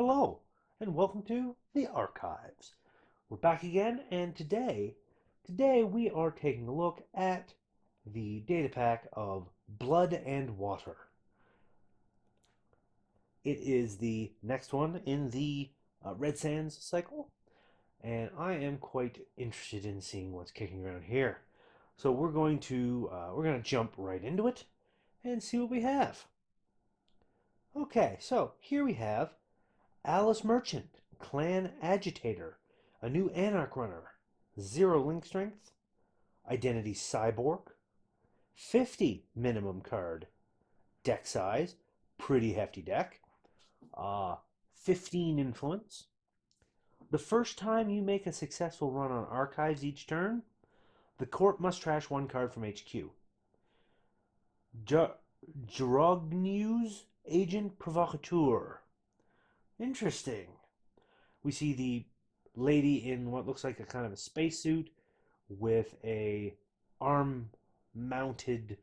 Hello, and welcome to the Archives. We're back again, and today we are taking a look at the data pack of Blood and Water. It is the next one in the Red Sands cycle, and I am quite interested in seeing what's kicking around here. So we're going to jump right into it and see what we have. Okay, so here we have Alice Merchant, Clan Agitator, a new Anarch runner, 0 link strength, identity cyborg, 50 minimum card, deck size, pretty hefty deck, 15 influence. The first time you make a successful run on archives each turn, the court must trash 1 card from HQ. Drognew's Agent Provocateur. Interesting. We see the lady in what looks like a kind of a spacesuit with a arm-mounted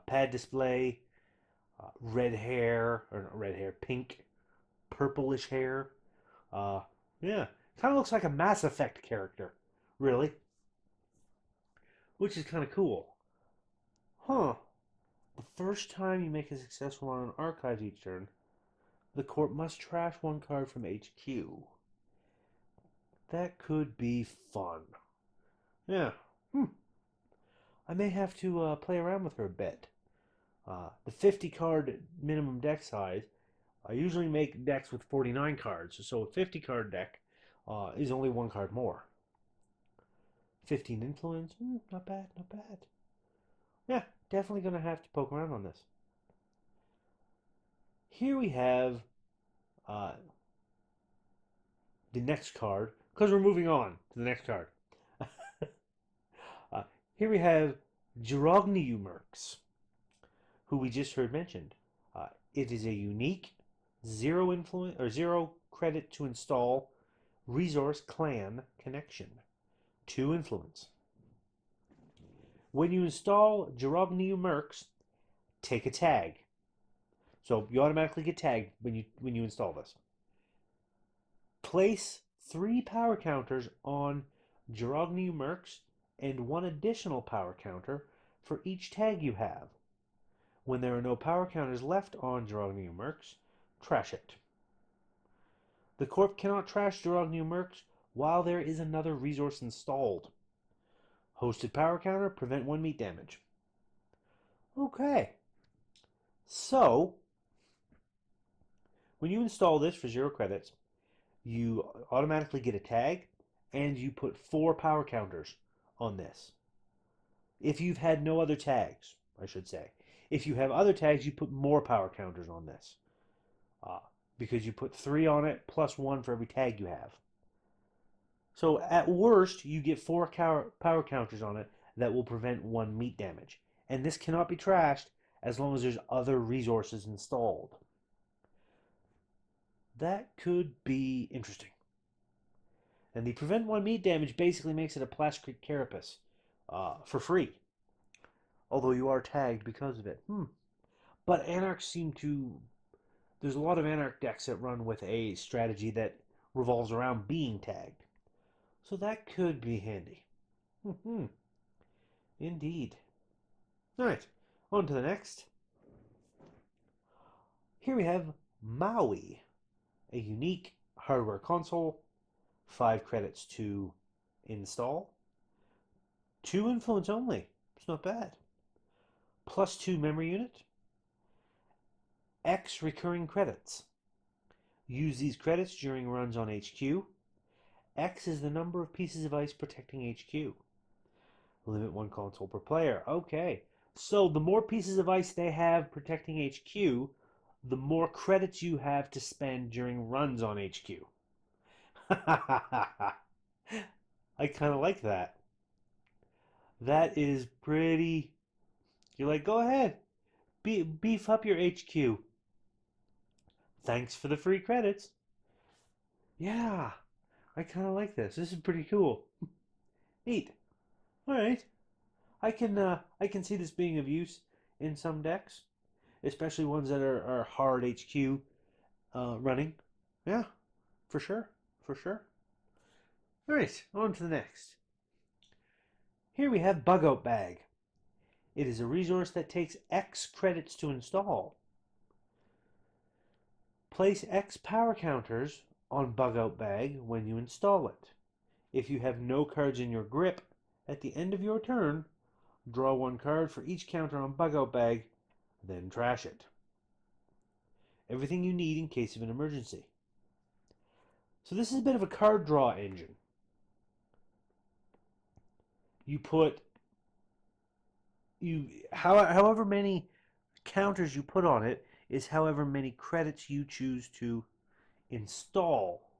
pad display, red hair, or not red hair, pink, purplish hair. Yeah, kind of looks like a Mass Effect character, really, which is kind of cool. Huh. The first time you make a successful run on archives each turn, the court must trash 1 card from HQ. That could be fun. Yeah. I may have to play around with her a bit. The 50 card minimum deck size, I usually make decks with 49 cards, so a 50 card deck is only 1 card more. 15 influence, not bad, not bad. Yeah, definitely going to have to poke around on this. Here we have the next card, because we're moving on to the next card. Here we have Mercs, who we just heard mentioned. It is a unique 0 influence or 0 credit to install resource clan connection. 2 influence. When you install Mercs, take a tag. So you automatically get tagged when you install this. Place 3 power counters on Mercs and 1 additional power counter for each tag you have. When there are no power counters left on Mercs, trash it. The Corp cannot trash Mercs while there is another resource installed. Hosted power counter, prevent 1 meat damage. Okay. So, when you install this for 0 credits, you automatically get a tag, and you put 4 power counters on this. If you've had no other tags, I should say. If you have other tags, you put more power counters on this. Because you put 3 on it, plus 1 for every tag you have. So at worst, you get 4 power counters on it that will prevent 1 meat damage. And this cannot be trashed as long as there's other resources installed. That could be interesting. And the prevent 1 meat damage basically makes it a plastic carapace for free. Although you are tagged because of it. But Anarchs seem to... There's a lot of Anarch decks that run with a strategy that revolves around being tagged. So that could be handy. Indeed. Alright, on to the next. Here we have Maui, a unique hardware console, 5 credits to install, 2 influence only, it's not bad, plus 2 memory unit, X recurring credits. Use these credits during runs on HQ. X is the number of pieces of ice protecting HQ. Limit 1 console per player. Okay, so the more pieces of ice they have protecting HQ, the more credits you have to spend during runs on HQ. I kind of like that. That is pretty... You're like, go ahead. Beef up your HQ. Thanks for the free credits. Yeah, I kind of like this. This is pretty cool. Neat. All right. I can see this being of use in some decks, especially ones that are hard HQ running. Yeah, For sure. For sure. All right, on to the next. Here we have Bug Out Bag. It is a resource that takes X credits to install. Place X power counters on Bug Out Bag when you install it. If you have no cards in your grip, at the end of your turn, draw one card for each counter on Bug Out Bag, then trash it. Everything you need in case of an emergency. So this is a bit of a card draw engine. You put however many counters you put on it is however many credits you choose to install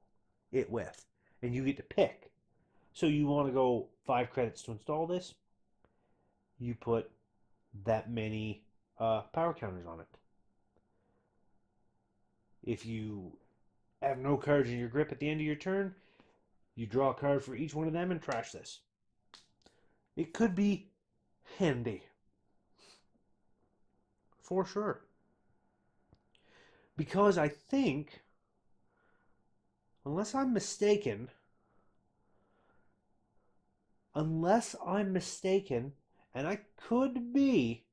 it with, and you get to pick. So you want to go 5 credits to install this, you put that many power counters on it. If you have no cards in your grip at the end of your turn, you draw a card for each one of them and trash this. It could be handy. For sure. Because I think, unless I'm mistaken, and I could be,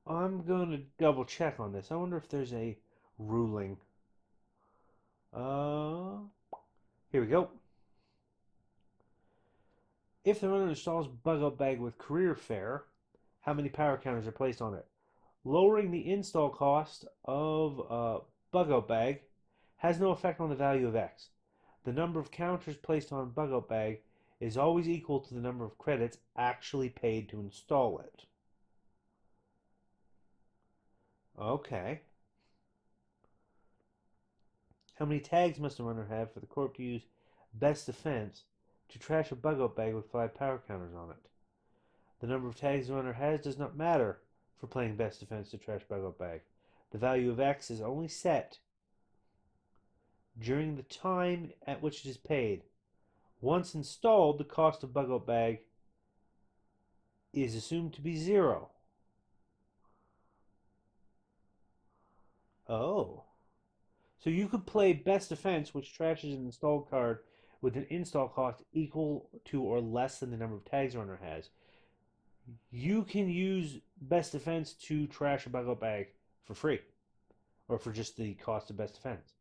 I'm going to double check on this. I wonder if there's a ruling. Here we go. If the runner installs Bug Out Bag with Career Fare, how many power counters are placed on it? Lowering the install cost of Bug Out Bag has no effect on the value of X. The number of counters placed on Bug Out Bag is always equal to the number of credits actually paid to install it. Okay. How many tags must a runner have for the corp to use Best Defense to trash a Bug Out Bag with 5 power counters on it? The number of tags the runner has does not matter for playing Best Defense to trash Bug Out Bag. The value of X is only set during the time at which it is paid. Once installed, the cost of Bug Out Bag is assumed to be 0. Oh. So you could play Best Defense, which trashes an installed card with an install cost equal to or less than the number of tags the runner has. You can use Best Defense to trash a Bug Out Bag for free, or for just the cost of Best Defense.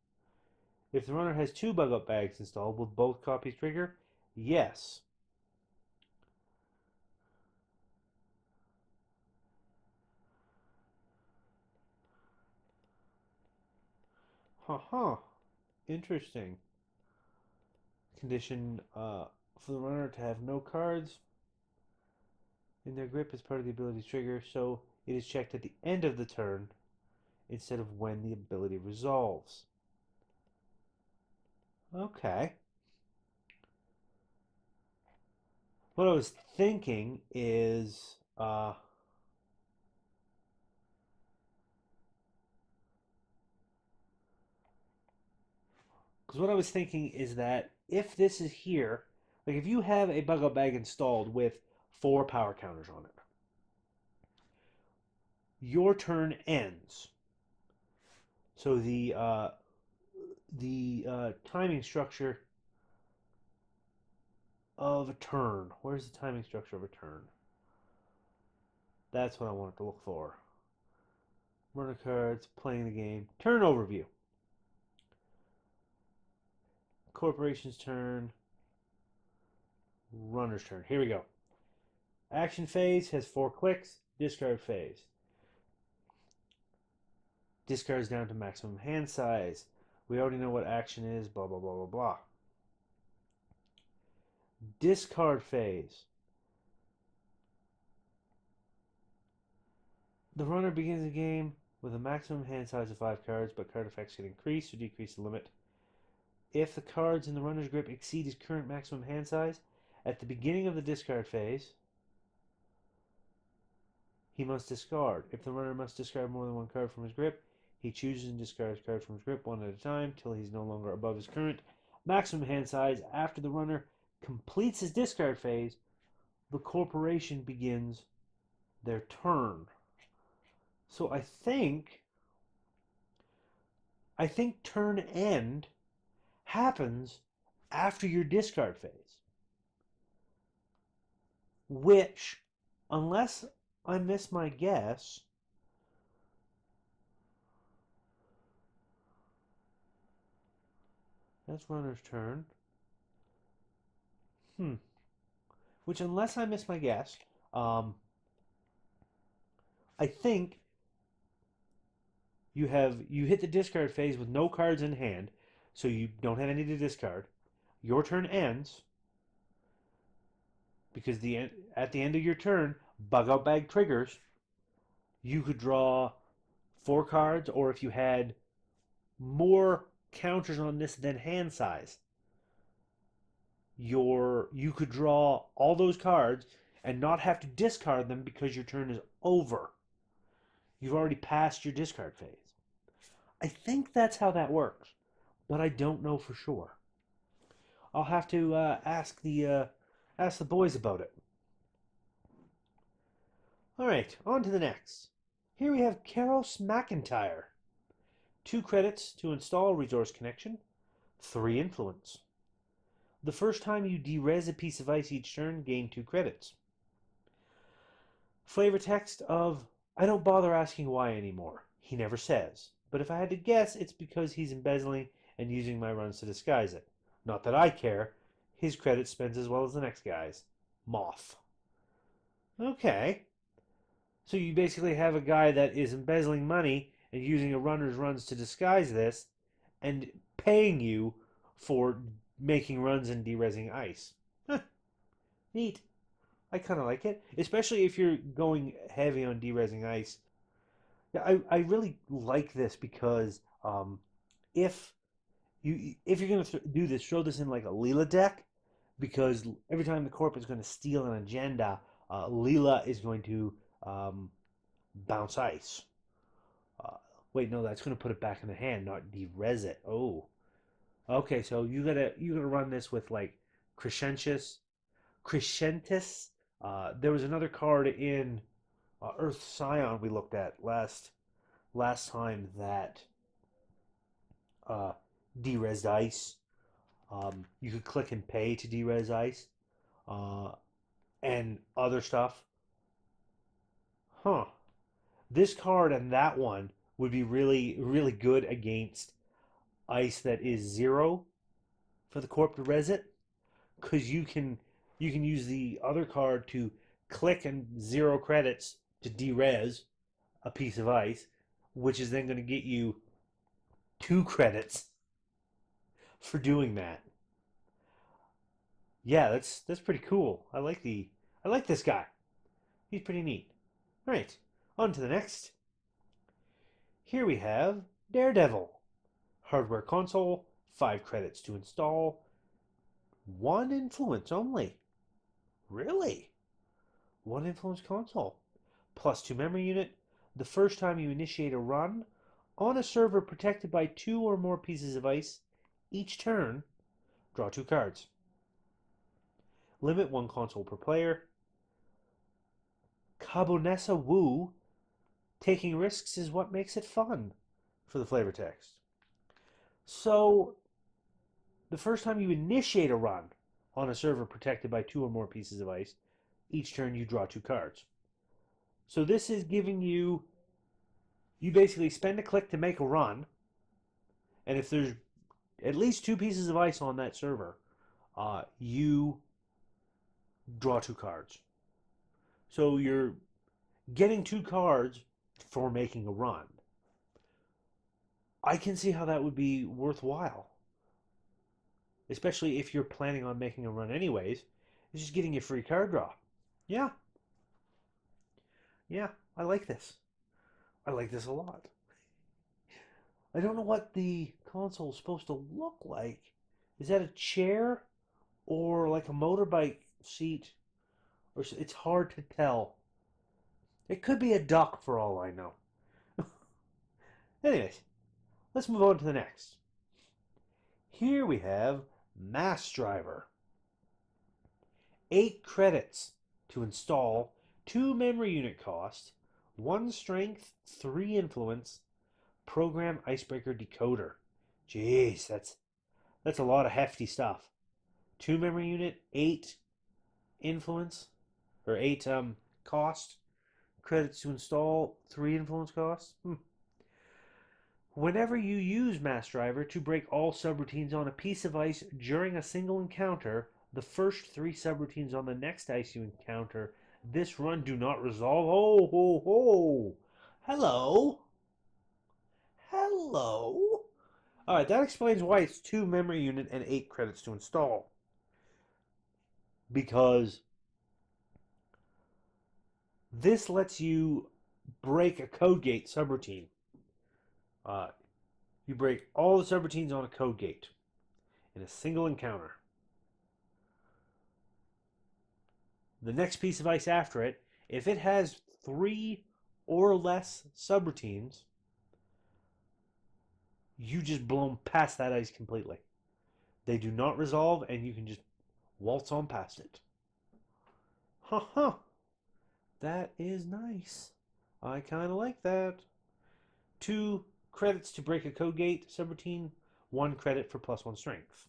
If the runner has 2 Bug Out Bags installed, will both copies trigger? Yes. Huh. Interesting. Condition for the runner to have no cards in their grip as part of the ability's trigger, so it is checked at the end of the turn instead of when the ability resolves. Okay. What I was thinking is because what I was thinking is that if this is here, like if you have a Bug Out Bag installed with 4 power counters on it, your turn ends. So the timing structure of a turn. Where's the timing structure of a turn? That's what I wanted to look for. Runner cards, playing the game. Turn overview. Corporation's turn. Runner's turn. Here we go. Action phase has 4 clicks. Discard phase. Discards down to maximum hand size. We already know what action is, blah, blah, blah, blah, blah. Discard phase. The runner begins the game with a maximum hand size of 5 cards, but card effects can increase or decrease the limit. If the cards in the runner's grip exceed his current maximum hand size, at the beginning of the discard phase, he must discard. If the runner must discard more than 1 card from his grip, he chooses and discards cards from his grip one at a time till he's no longer above his current maximum hand size. After the runner completes his discard phase, the corporation begins their turn. So I think I think turn end happens after your discard phase, which, unless I miss my guess, that's runner's turn. Which, unless I miss my guess, um, I think you hit the discard phase with no cards in hand, so you don't have any to discard. Your turn ends because at the end of your turn, bug out bag triggers. You could draw 4 cards, or if you had more counters on this than hand size, you could draw all those cards and not have to discard them because your turn is over. You've already passed your discard phase. I think that's how that works, but I don't know for sure. I'll have to ask the boys about it. All right, on to the next. Here we have Karos McIntyre. 2 credits to install resource connection, 3 influence. The first time you derez a piece of ice each turn, gain 2 credits. Flavor text of, I don't bother asking why anymore. He never says. But if I had to guess, it's because he's embezzling and using my runs to disguise it. Not that I care. His credit spends as well as the next guy's. Moth. Okay. So you basically have a guy that is embezzling money and using a runner's runs to disguise this and paying you for making runs and derezzing ice. Huh. Neat. I kind of like it, especially if you're going heavy on derezzing ice. Yeah, I really like this because if if you're going to do this, throw this in like a Leela deck, because every time the corp is going to steal an agenda, Leela is going to bounce ice. Uh, Wait, no, that's going to put it back in the hand, not derez it. Oh, okay. So you gotta run this with like Crescentius, Crescentis. There was another card in Earth Scion we looked at last time that uh, derez ice. You could click and pay to derez ice, uh, and other stuff. Huh. This card and that one would be really, really good against ice that is 0 for the corp to res it, because you can use the other card to click and 0 credits to derez a piece of ice, which is then going to get you 2 credits for doing that. Yeah, that's pretty cool. I like this guy. He's pretty neat. All right, on to the next. Here we have Daredevil. Hardware console, 5 credits to install, 1 influence only. Really? 1 influence console. Plus 2 memory unit. The first time you initiate a run on a server protected by 2 or more pieces of ice, each turn, draw 2 cards. Limit 1 console per player. Kabonessa Wu. Taking risks is what makes it fun, for the flavor text. So, the first time you initiate a run on a server protected by 2 or more pieces of ice, each turn you draw 2 cards. So this is giving you basically spend a click to make a run, and if there's at least 2 pieces of ice on that server, you draw 2 cards. So you're getting 2 cards for making a run. I can see how that would be worthwhile, especially if you're planning on making a run anyways. It's just getting a free card draw. Yeah, yeah, I like this. I like this a lot. I don't know what the console is supposed to look like. Is that a chair or like a motorbike seat? Or it's hard to tell. It could be a duck for all I know. Anyways, let's move on to the next. Here we have Mass Driver. 8 credits to install, 2 memory unit cost, 1 strength, 3 influence, Program Icebreaker Decoder. Jeez, that's a lot of hefty stuff. 2 memory unit, 8 influence, or 8 cost. Credits to install, 3 influence cost. Whenever you use Mass Driver to break all subroutines on a piece of ice during a single encounter, the first 3 subroutines on the next ice you encounter this run do not resolve. Oh, ho, ho. Hello. Hello. Alright, that explains why it's 2 memory unit and 8 credits to install. Because this lets you break a code gate subroutine. You break all the subroutines on a code gate in a single encounter. The next piece of ice after it, if it has 3 or less subroutines, you just blow past that ice completely. They do not resolve, and you can just waltz on past it. Huh. That is nice. I kind of like that. 2 credits to break a code gate subroutine, 1 credit for +1 strength.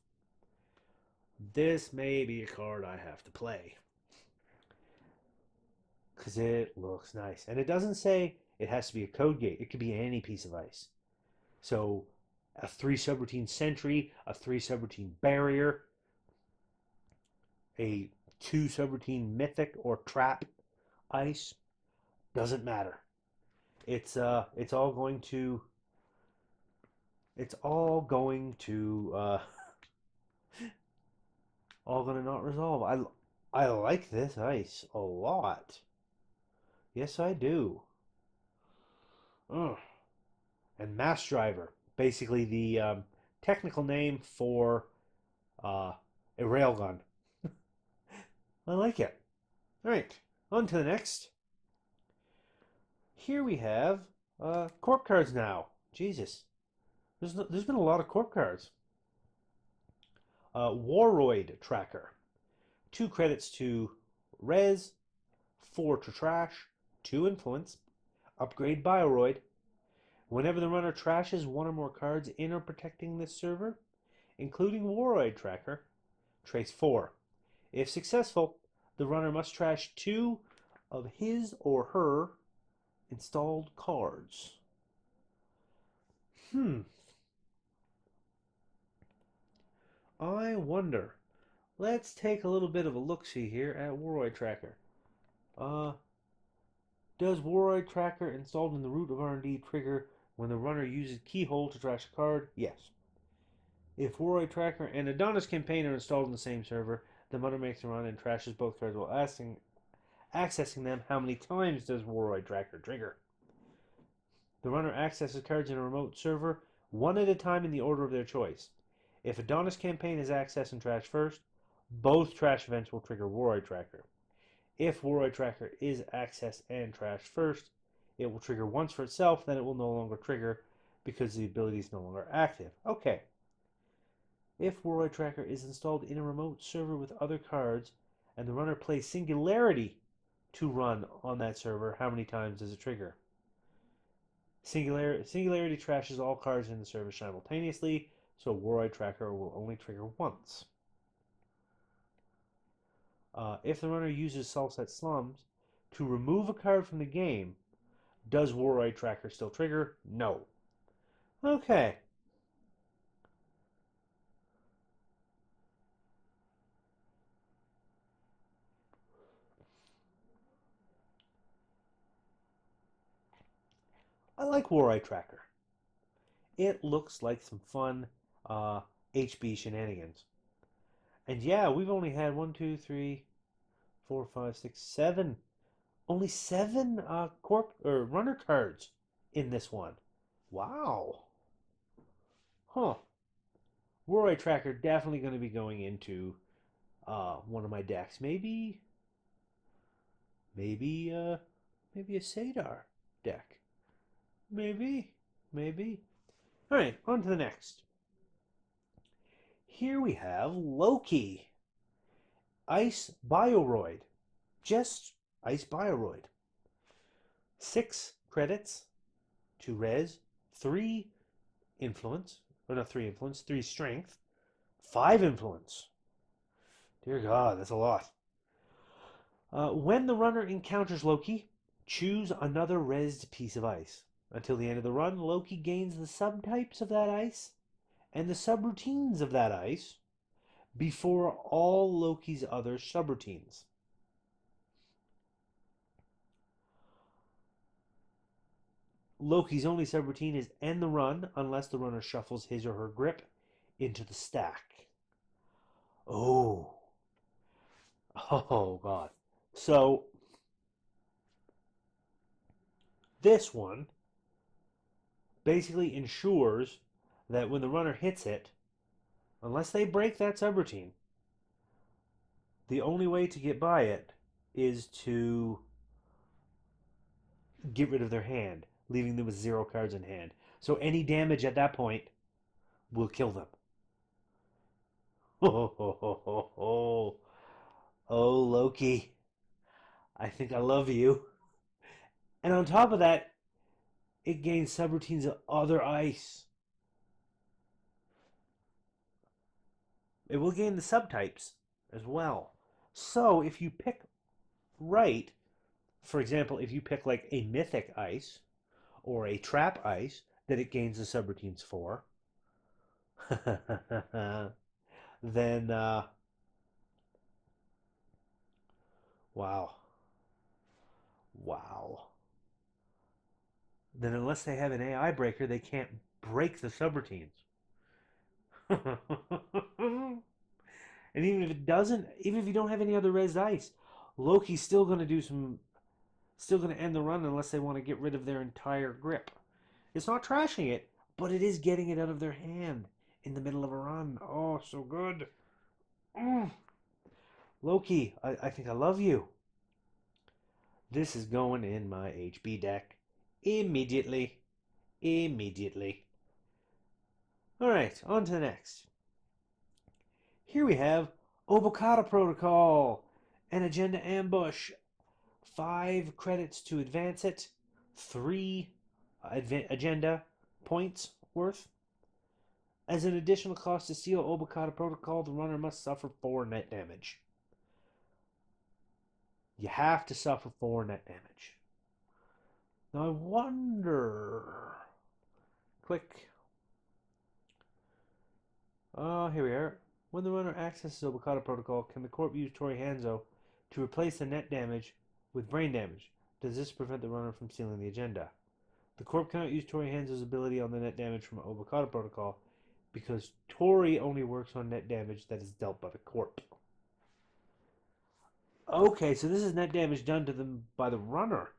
This may be a card I have to play. Because it looks nice. And it doesn't say it has to be a code gate. It could be any piece of ice. So a 3 subroutine sentry, a 3 subroutine barrier, a 2 subroutine mythic or trap ice, doesn't matter. It's all going to all gonna not resolve. I like this ice a lot. Yes, I do. Ugh. And Mass Driver, basically the technical name for a railgun. I like it. All right, on to the next. Here we have corp cards now. Jesus, there's been a lot of corp cards. Waroid Tracker. 2 credits to Res, 4 to Trash, 2 Influence. Upgrade Bioroid. Whenever the runner trashes 1 or more cards in or protecting this server, including Waroid Tracker, trace 4. If successful, the runner must trash 2 of his or her installed cards. I wonder. Let's take a little bit of a look-see here at Waroid Tracker. Does Waroid Tracker installed in the root of R&D trigger when the runner uses Keyhole to trash a card? Yes. If Waroid Tracker and Adonis Campaign are installed in the same server, the runner makes a run and trashes both cards while accessing them. How many times does Waroid Tracker trigger? The runner accesses cards in a remote server, 1 at a time in the order of their choice. If Adonis Campaign is accessed and trashed first, both trash events will trigger Waroid Tracker. If Waroid Tracker is accessed and trashed first, it will trigger once for itself, then it will no longer trigger because the ability is no longer active. Okay. If Waroid Tracker is installed in a remote server with other cards, and the runner plays Singularity to run on that server, how many times does it trigger? Singularity trashes all cards in the server simultaneously, so Waroid Tracker will only trigger once. If the runner uses Sulset Slums to remove a card from the game, does Waroid Tracker still trigger? No. Okay. I like Waroid Tracker. It looks like some fun HB shenanigans. And yeah, we've only had 1, 2, 3, 4, 5, 6, 7. Only 7 corp or runner cards in this one. Wow. Huh. Waroid Tracker definitely going to be going into one of my decks. Maybe a Sadar deck. Maybe. All right, on to the next. Here we have Loki. Ice Bioroid. Just Ice Bioroid. 6 credits to Res, 3 influence, or not 3 influence, 3 strength, 5 influence. Dear God, that's a lot. When the runner encounters Loki, choose another rezzed piece of ice. Until the end of the run, Loki gains the subtypes of that ice and the subroutines of that ice before all Loki's other subroutines. Loki's only subroutine is end the run unless the runner shuffles his or her grip into the stack. Oh. Oh, God. So, this one basically ensures that when the runner hits it, unless they break that subroutine, the only way to get by it is to get rid of their hand, leaving them with 0 cards in hand. So any damage at that point will kill them. Oh, Loki, I think I love you. And on top of that, it gains subroutines of other ice. It will gain the subtypes as well. So if you pick right, for example, if you pick like a mythic ice or a trap ice that it gains the subroutines for, then wow, wow. Then unless they have an AI breaker, they can't break the subroutines. And even if it doesn't, even if you don't have any other res dice, Loki's still going to do some, still going to end the run unless they want to get rid of their entire grip. It's not trashing it, but it is getting it out of their hand in the middle of a run. Oh, so good. Mm. Loki, I think I love you. This is going in my HB deck immediately. Immediately. All right, on to the next. Here we have Obokata Protocol, an agenda ambush. 5 credits to advance it, 3 agenda points worth. As an additional cost to steal Obokata Protocol, the runner must suffer 4 net damage. You have to suffer 4 net damage. Now I wonder... Click. Here we are. When the runner accesses Obokata Protocol, can the corp use Tori Hanzo to replace the net damage with brain damage? Does this prevent the runner from stealing the agenda? The corp cannot use Tori Hanzo's ability on the net damage from Obokata Protocol because Tori only works on net damage that is dealt by the corp. Okay, so this is net damage done to them by the runner.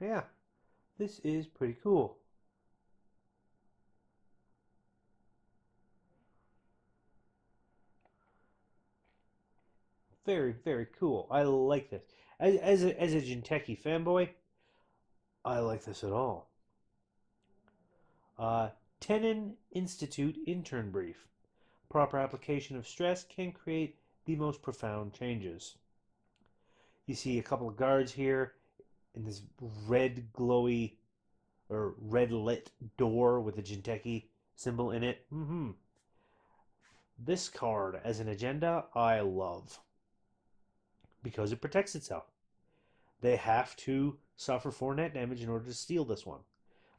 Yeah. This is pretty cool. Very, very cool. I like this. As a Jinteki fanboy, I like this at all. Tenon Institute intern brief. Proper application of stress can create the most profound changes. You see a couple of guards here in this red glowy or red lit door with the Jinteki symbol in it. This card as an agenda I love because it protects itself. They have to suffer 4 net damage in order to steal this one.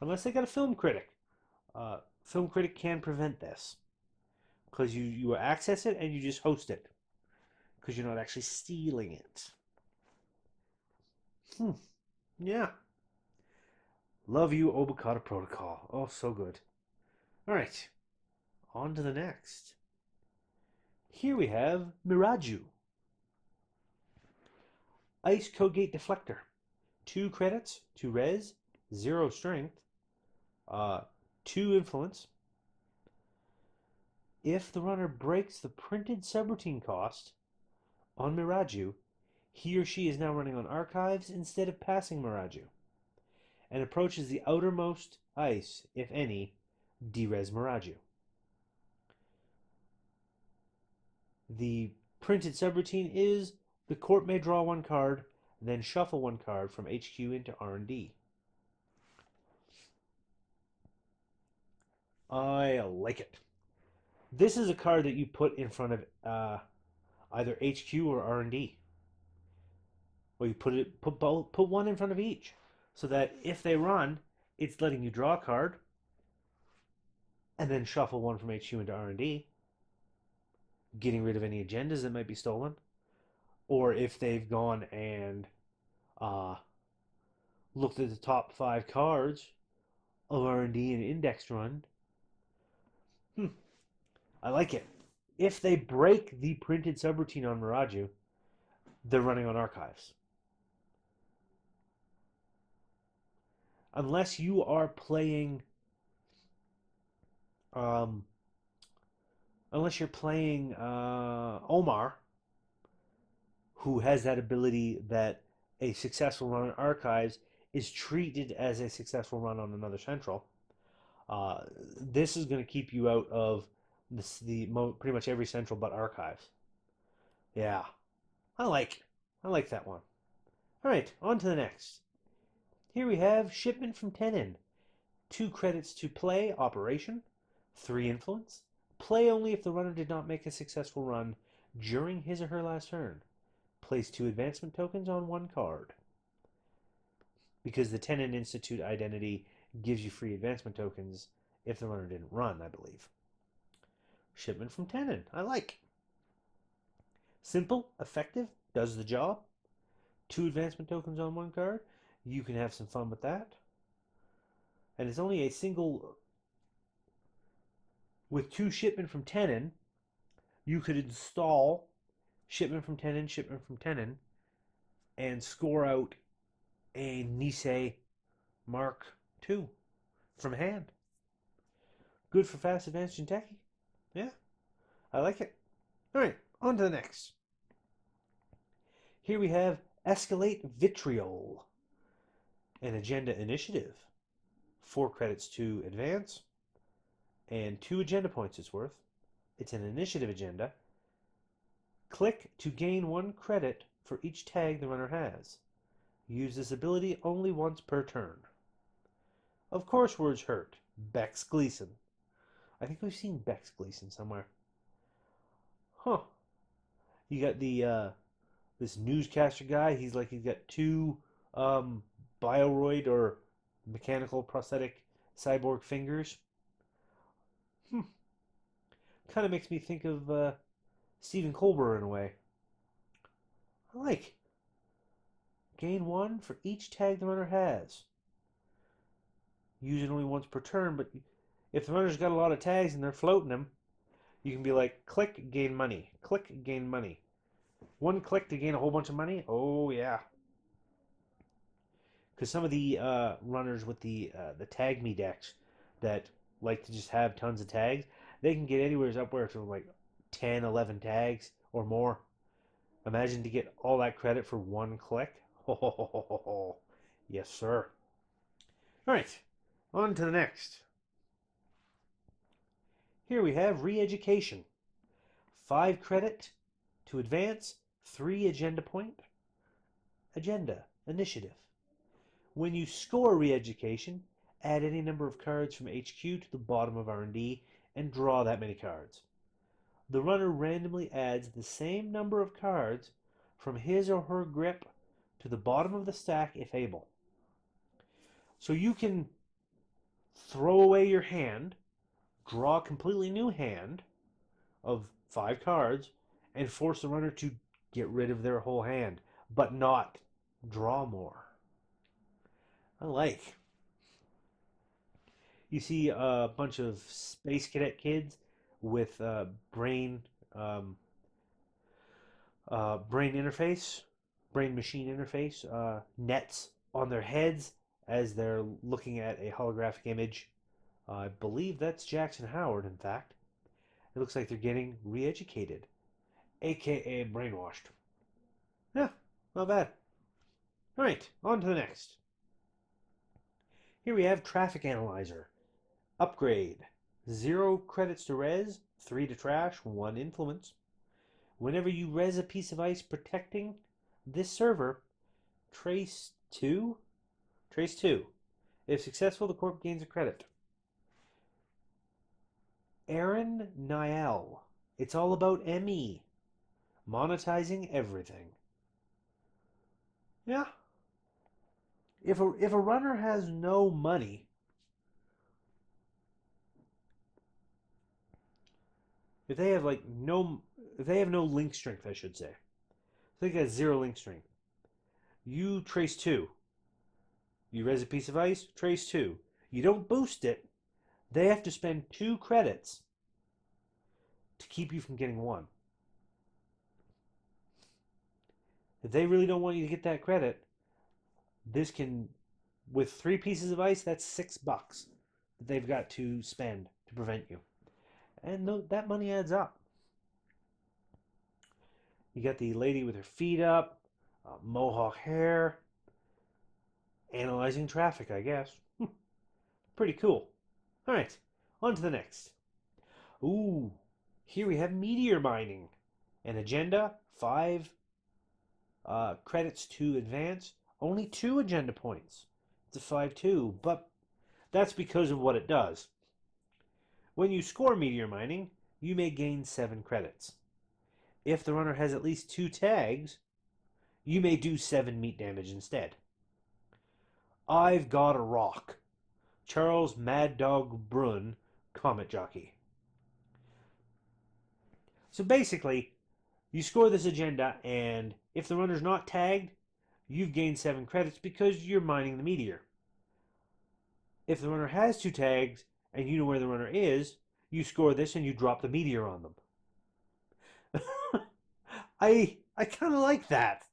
Unless they got a film critic. Film critic can prevent this. Because you access it and you just host it. Because you're not actually stealing it. Yeah. Love you, Obokata Protocol. Oh, so good. Alright. On to the next. Here we have Miraju. Ice Codegate Deflector. 2 credits, 2 res, 0 strength, 2 influence. If the runner breaks the printed subroutine cost on Miraju, he or she is now running on archives instead of passing Miraju, and approaches the outermost ice, if any, de-res Miraju. The printed subroutine is the court may draw one card, then shuffle one card from HQ into R&D. I like it. This is a card that you put in front of either HQ or R&D. Or you put one in front of each, so that if they run, it's letting you draw a card, and then shuffle one from HQ into R&D, getting rid of any agendas that might be stolen. Or if they've gone and uh, looked at the top 5 cards of R&D and indexed run, I like it. If they break the printed subroutine on Miraju, they're running on archives. Unless you are playing, um, unless you're playing Omar, who has that ability that a successful run on archives is treated as a successful run on another central. This is going to keep you out of pretty much every central but archives. Yeah, I like I like that one. All right, on to the next. Here we have shipment from Tenon. 2 credits to play operation, 3 influence. Play only if the runner did not make a successful run during his or her last turn. Place 2 advancement tokens on 1 card. Because the Tenon Institute identity gives you free advancement tokens if the runner didn't run, I believe. Shipment from Tenon, I like. Simple, effective, does the job. 2 advancement tokens on 1 card. You can have some fun with that. And it's only a single. With 2 shipment from Tenon, you could install shipment from Tenon, and score out a Nisei Mark II from hand. Good for fast advanced Jinteki. Yeah, I like it. All right, on to the next. Here we have Escalate Vitriol, an agenda initiative. 4 credits to advance, and 2 agenda points it's worth. It's an initiative agenda. Click to gain 1 credit for each tag the runner has. Use this ability only once per turn. Of course words hurt. Bex Gleason. I think we've seen Bex Gleason somewhere. Huh. You got the this newscaster guy. He's got 2 bioroid or mechanical prosthetic cyborg fingers. Kind of makes me think of Stephen Colbert in a way. I like. Gain 1 for each tag the runner has. Use it only once per turn, but if the runner's got a lot of tags and they're floating them, you can be like, click, gain money. Click, gain money. 1 click to gain a whole bunch of money? Oh, yeah. Because some of the runners with the tag me decks that like to just have tons of tags, they can get anywhere upward from like 10, 11 tags or more. Imagine to get all that credit for 1 click. Oh, yes, sir. All right, on to the next. Here we have Re-Education. 5 credit to advance, 3 agenda point. Agenda, initiative. When you score Re-Education, add any number of cards from HQ to the bottom of R&D and draw that many cards. The runner randomly adds the same number of cards from his or her grip to the bottom of the stack if able. So you can throw away your hand, draw a completely new hand of 5 cards, and force the runner to get rid of their whole hand, but not draw more. I like. You see a bunch of Space Cadet kids with brain interface, brain machine interface, nets on their heads as they're looking at a holographic image. I believe that's Jackson Howard, in fact. It looks like they're getting re-educated, aka brainwashed. Yeah, not bad. All right, on to the next. Here we have Traffic Analyzer. Upgrade. 0 credits to res, 3 to trash, 1 influence. Whenever you res a piece of ice protecting this server, trace 2? Trace 2. If successful, the corp gains a credit. Aaron Niel. It's all about ME. Monetizing everything. Yeah. If a runner has no money, if they have no link strength, I should say. If they got 0 link strength. You trace 2. You res a piece of ice, trace 2. You don't boost it. They have to spend 2 credits to keep you from getting 1. If they really don't want you to get that credit, this can, with 3 pieces of ice, that's $6 that they've got to spend to prevent you. And that money adds up. You got the lady with her feet up, mohawk hair, analyzing traffic, I guess. Pretty cool. All right, on to the next. Ooh, here we have meteor mining. An agenda, 5 credits to advance, only 2 agenda points. It's a 5-2, but that's because of what it does. When you score meteor mining, you may gain 7 credits. If the runner has at least 2 tags, you may do 7 meat damage instead. I've got a rock. Charles Mad Dog Brun, Comet Jockey. So basically, you score this agenda, and if the runner's not tagged, you've gained 7 credits because you're mining the meteor. If the runner has 2 tags, and you know where the runner is, you score this and you drop the meteor on them. I kind of like that.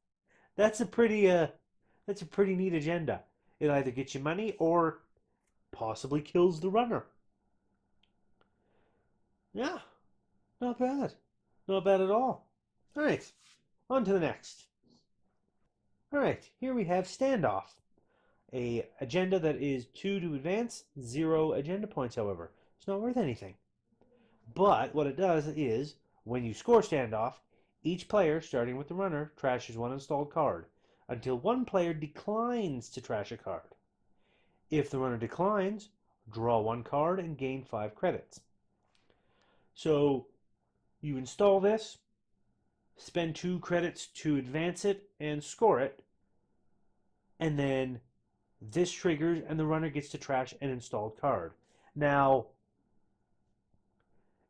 That's a pretty neat agenda. It either gets you money or possibly kills the runner. Yeah, not bad. Not bad at all. All right, on to the next. All right, here we have Standoff. A agenda that is 2 to advance, 0 agenda points, however. It's not worth anything. But what it does is, when you score Standoff, each player, starting with the runner, trashes 1 installed card until 1 player declines to trash a card. If the runner declines, draw 1 card and gain 5 credits. So you install this, spend 2 credits to advance it and score it, and then this triggers and the runner gets to trash an installed card. Now,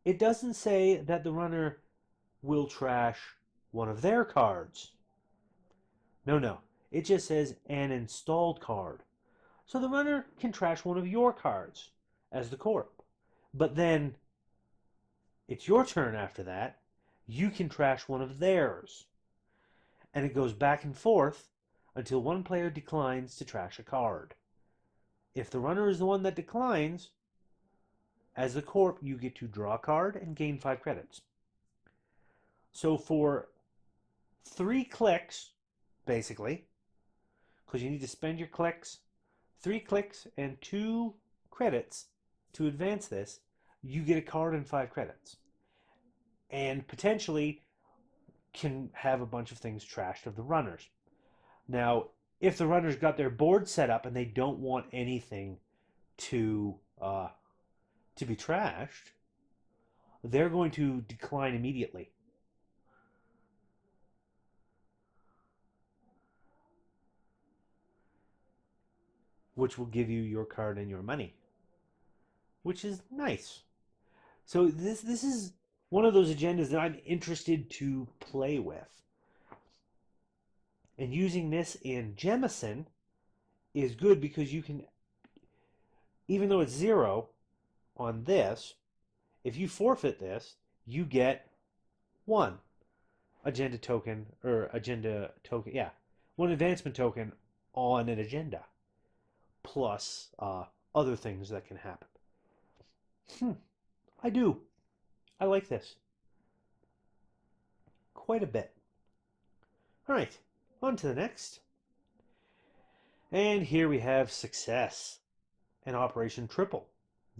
it doesn't say that the runner will trash one of their cards. No. It just says an installed card. So the runner can trash one of your cards as the corp. But then it's your turn after that. You can trash one of theirs. And it goes back and forth until 1 player declines to trash a card. If the runner is the one that declines, as the corp, you get to draw a card and gain 5 credits. So for 3 clicks, basically, because you need to spend your clicks, 3 clicks and 2 credits to advance this, you get a card and 5 credits. And potentially can have a bunch of things trashed of the runners. Now, if the runners got their board set up and they don't want anything to be trashed, they're going to decline immediately. Which will give you your card and your money, which is nice. So this is one of those agendas that I'm interested to play with. And using this in Jemison is good because you can, even though it's 0 on this, if you forfeit this, you get 1 agenda token, yeah, 1 advancement token on an agenda, plus other things that can happen. I like this quite a bit. All right, on to the next. And here we have Success, an operation triple.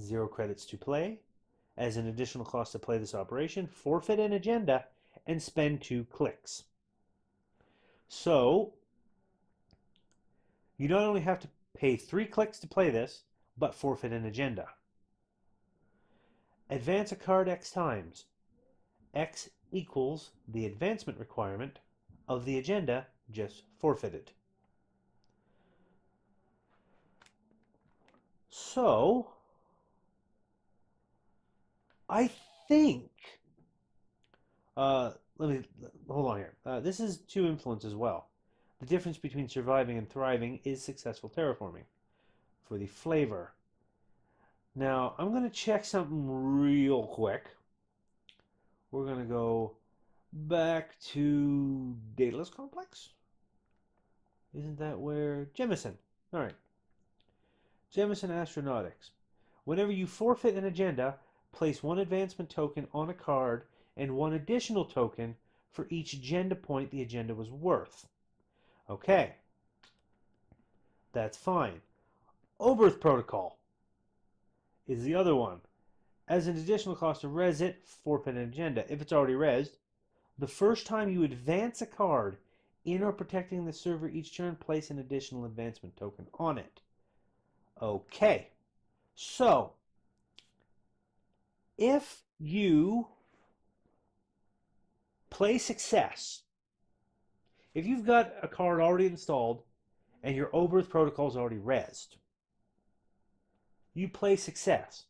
0 credits to play. As an additional cost to play this operation, forfeit an agenda and spend 2 clicks. So you not only have to pay 3 clicks to play this, but forfeit an agenda. Advance a card X times. X equals the advancement requirement of the agenda just forfeited. So I think, let me, hold on here. This is 2 influence as well. The difference between surviving and thriving is successful terraforming for the flavor. Now, I'm going to check something real quick. We're going to go back to Daedalus Complex. Isn't that where? Jemison. All right. Jemison Astronautics. Whenever you forfeit an agenda, place 1 advancement token on a card and 1 additional token for each agenda point the agenda was worth. Okay. That's fine. Oberth Protocol is the other one. As an additional cost to res it, forfeit an agenda. If it's already resed, the first time you advance a card in or protecting the server each turn, place an additional advancement token on it. Okay. So, if you play success, if you've got a card already installed and your Oberth protocol is already resed, you play success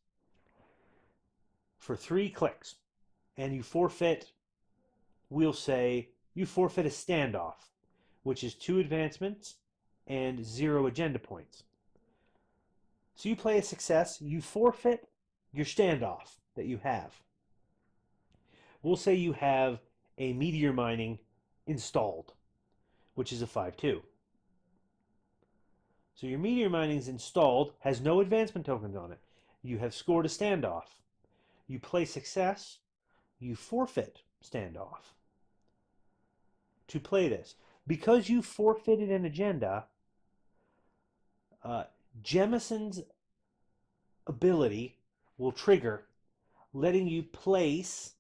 for 3 clicks and you forfeit, we'll say, you forfeit a standoff, which is 2 advancements and 0 agenda points. So you play a success, you forfeit your standoff that you have. We'll say you have a meteor mining installed, which is a 5-2. So your meteor mining is installed, has no advancement tokens on it. You have scored a standoff. You play success, you forfeit standoff to play this. Because you forfeited an agenda, Jemison's ability will trigger, letting you place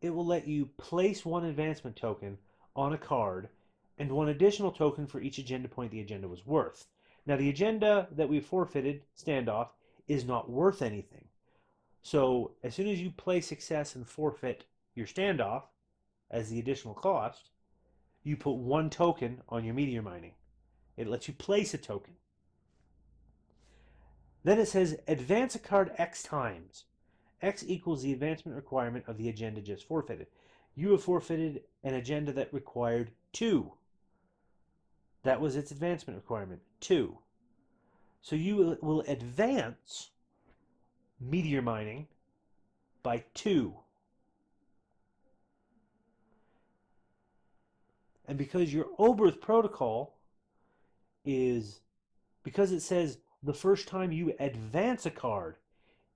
it will let you place 1 advancement token on a card and 1 additional token for each agenda point the agenda was worth. Now the agenda that we forfeited, standoff, is not worth anything. So as soon as you play success and forfeit your standoff as the additional cost, you put 1 token on your meteor mining. It lets you place a token. Then it says advance a card X times. X equals the advancement requirement of the agenda just forfeited. You have forfeited an agenda that required 2. That was its advancement requirement, 2. So you will advance meteor mining by 2. And because your Oberth protocol is, because it says the first time you advance a card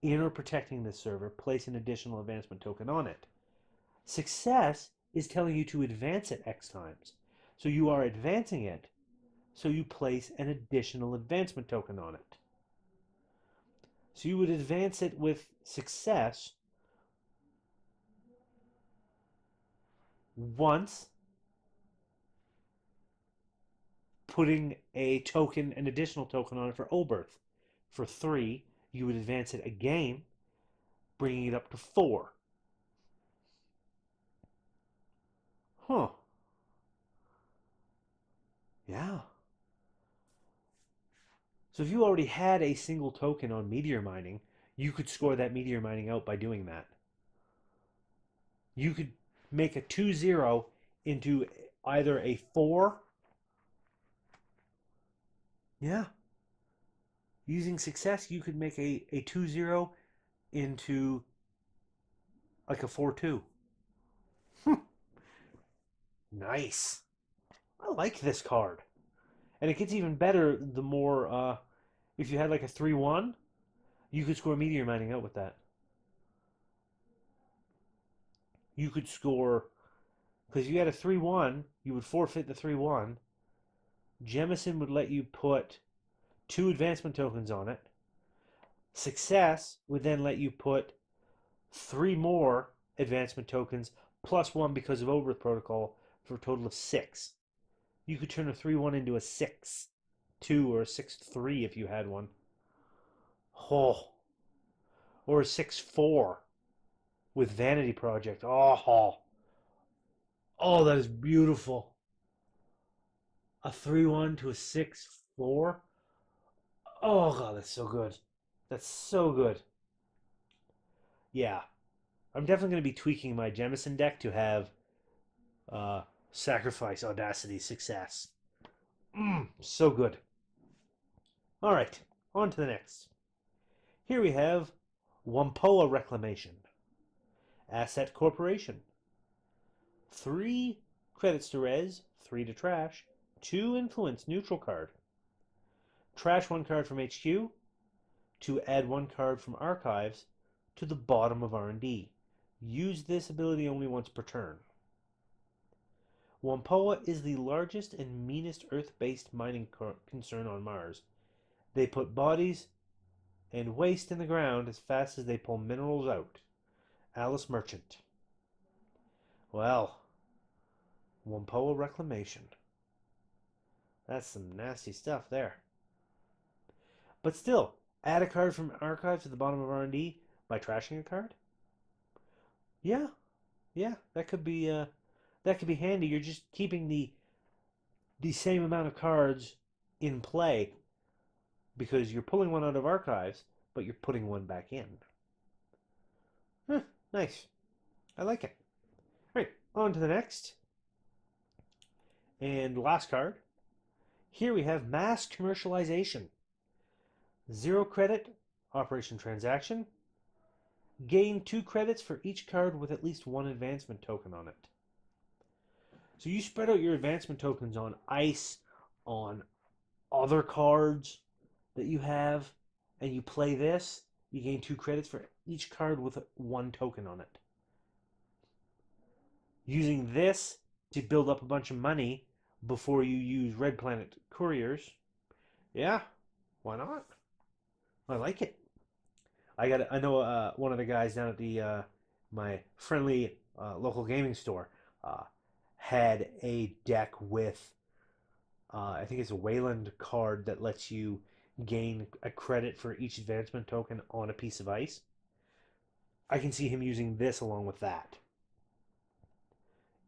in or protecting this server, place an additional advancement token on it. Success is telling you to advance it X times. So you are advancing it, so you place an additional advancement token on it. So you would advance it with success once, putting a token, an additional token on it for Oberth. For 3, you would advance it again, bringing it up to 4. Huh. Yeah. So if you already had a single token on meteor mining, you could score that meteor mining out by doing that. You could make a 2-0 into either a 4. Yeah. Using success, you could make a 2-0 into like a 4-2. Nice. I like this card. And it gets even better the more, if you had like a 3-1, you could score meteor mining out with that. You could score, because you had a 3-1, you would forfeit the 3-1. Jemison would let you put 2 advancement tokens on it. Success would then let you put 3 more advancement tokens plus 1 because of Overth Protocol for a total of 6. You could turn a 3-1 into a 6-2 or a 6-3 if you had one. Oh, or a 6-4 with Vanity Project. Oh, that is beautiful. A 3-1 to a 6-4. Oh god, that's so good. That's so good. Yeah, I'm definitely going to be tweaking my Jemison deck to have uh, Sacrifice, Audacity, Success. So good. All right, on to the next. Here we have Wampoa Reclamation. Asset Corporation. 3 credits to res, 3 to trash, 2 influence neutral card. Trash 1 card from HQ to add 1 card from archives to the bottom of R&D. Use this ability only once per turn. Wampoa is the largest and meanest Earth-based mining concern on Mars. They put bodies and waste in the ground as fast as they pull minerals out. Alice Merchant. Well, Wampoa Reclamation. That's some nasty stuff there. But still, add a card from archives to the bottom of R&D by trashing a card? Yeah, yeah, that could be handy. You're just keeping the same amount of cards in play because you're pulling one out of archives, but you're putting one back in. Huh, nice. I like it. All right, on to the next. And last card. Here we have Mass Commercialization. 0 credit, Operation Transaction. Gain 2 credits for each card with at least 1 advancement token on it. So you spread out your advancement tokens on ice, on other cards that you have, and you play this, you gain 2 credits for each card with 1 token on it. Using this to build up a bunch of money before you use Red Planet couriers, yeah, why not? I like it. I know one of the guys down at the my friendly local gaming store uh, had a deck with I think it's a Wayland card that lets you gain a credit for each advancement token on a piece of ice. I can see him using this along with that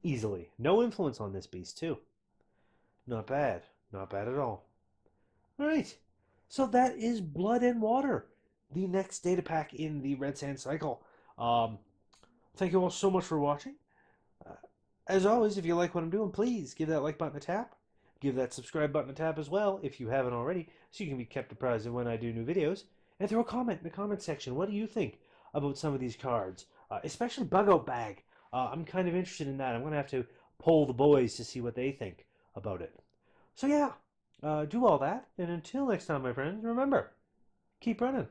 easily. No influence on this beast too. Not bad. Not bad at all. All right. So that is Blood and Water, the next data pack in the Red Sand cycle. Um, Thank you all so much for watching. Uh, as always, if you like what I'm doing, please give that like button a tap. Give that subscribe button a tap as well if you haven't already, so you can be kept apprised of when I do new videos. And throw a comment in the comment section. What do you think about some of these cards? Especially Bug Out Bag. I'm kind of interested in that. I'm going to have to poll the boys to see what they think about it. So yeah, do all that. And until next time, my friends, remember, keep running.